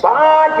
5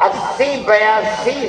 80-82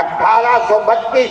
1832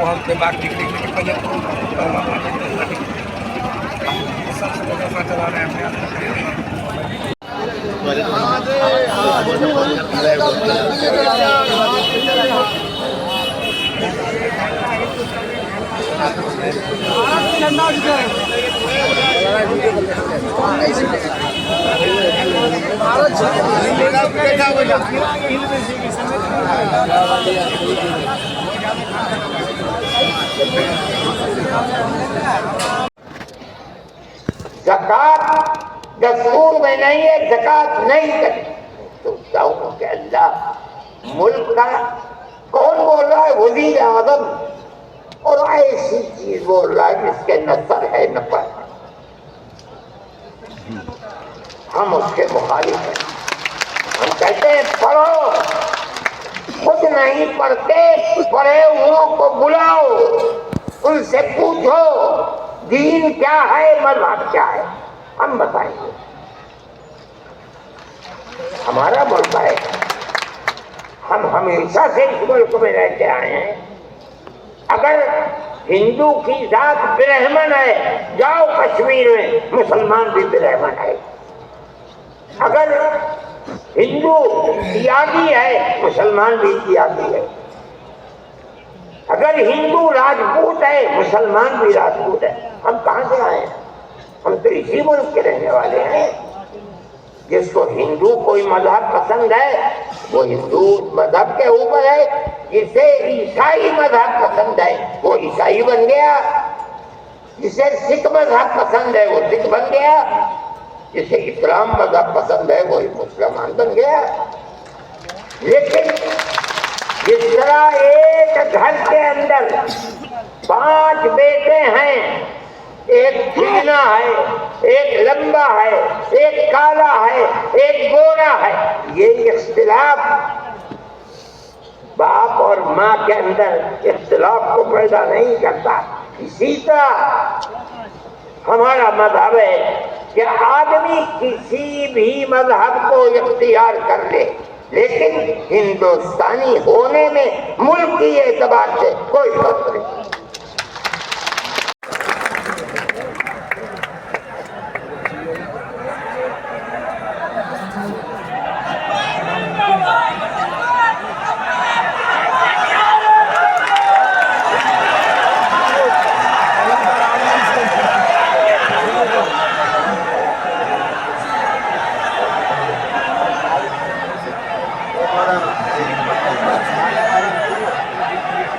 वो हम दिमाग ठीक लिखने के पहले सबसे बड़ा सा चला रहे हैं ज़कात दस्तूर में नहीं है, ज़कात नहीं करी। सोचता हूँ कि अल्लाह मुल्क का कौन बोल रहा है? वज़ीर आज़म, और ऐसी चीज बोल रहा है जिसके न सर है न पर है। हम उसके मुखालिफ हैं। हम कहते हैं पढ़ो, खुद नहीं पढ़ते, पढ़े हुओं को बुलाओ, उनसे पूछो दीन क्या है, मज़हब क्या है, हम बताएंगे। हमारा मुल्क है, हम हमेशा से इस मुल्क में रहते आए हैं। अगर हिंदू की जात ब्राह्मण है, जाओ कश्मीर में मुसलमान भी ब्राह्मण है। अगर हिंदू त्यागी है, मुसलमान भी त्यागी है। अगर हिंदू राजपूत है, मुसलमान भी राजपूत है। हम कहाँ से आए हैं? हम तो इसी मुल्क के रहने वाले हैं। जिसको हिंदू कोई मजहब पसंद है वो हिंदू मजहब के ऊपर है, जिसे ईसाई मजहब पसंद है वो ईसाई बन गया, जिसे सिख मजहब पसंद है वो सिख बन गया, जिसे इस्लाम मजहब पसंद है वो मुसलमान बन गया। लेकिन जिस तरह एक घर के अंदर 5 बेटे हैं, एक चिकना है, एक लंबा है, एक काला है, एक गोरा है, ये इख्तिलाफ बाप और माँ के अंदर इख्तिलाफ को पैदा नहीं करता। इसी तरह हमारा मजहब है कि आदमी किसी भी मजहब को इख्तियार कर ले, लेकिन हिंदुस्तानी होने में मुल्क की एतबार से कोई फर्क नहीं।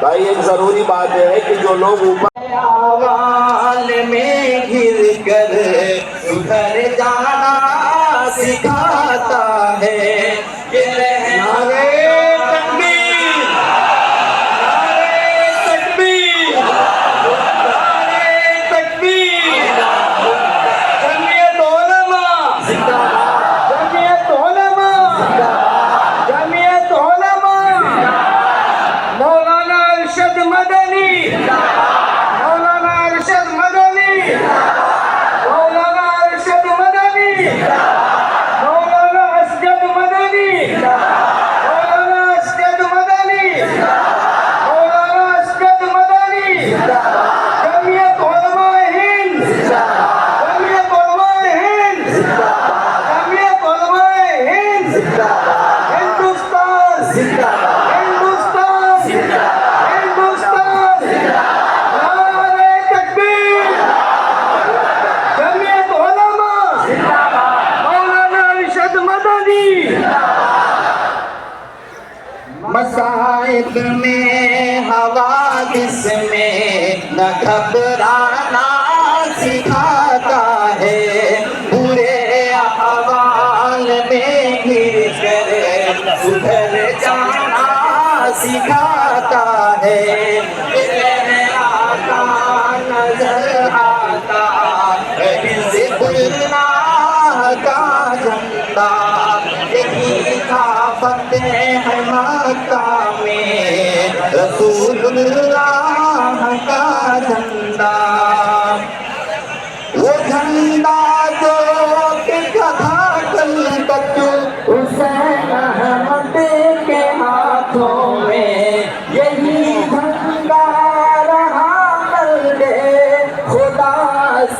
भाई एक जरूरी बात है कि जो लोग ऊपर आवाल में घिर कर उधर जाना सिखाता है, ये नारे तकबीर, नारे तकबीर, नारे तकबीर, जमीयत उलमा जिंदाबाद, जमीयत उलमा जिंदाबाद, जमीयत उलमा मौलाना अरशद मदनी, मौलाना अरशद मदनी, मौलाना अरशद मदनी, मौलाना असगद मदनी, मौलाना असगद मदनी, मौलाना असगद मदनी, जमीयत उलमा हिंद, जमीयत उलमा हिंद, जमीयत उलमा हिंद, हिंदुस्तान जिंदाबाद, हिंदुस्तान हिंदुस्तान, नारे तकबीर, जमीयत उलमा जिंदाबाद, मौलाना अरशद मदनी। मसाइब में हवादिस में न घबराना सिखाता है, बुरे अहवाल में घिर कर सुधर जाना सिखाता है। आका नजर आता हिज़्बुल्लाह का झंडा, यही था फतेह मक्का में रसूलुल्लाह का झंडा। वो झंडा जो कि था कल बच्चों हुसैन अहमद के हाथों में, यही झंडा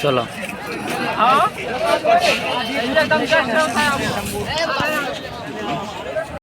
चलो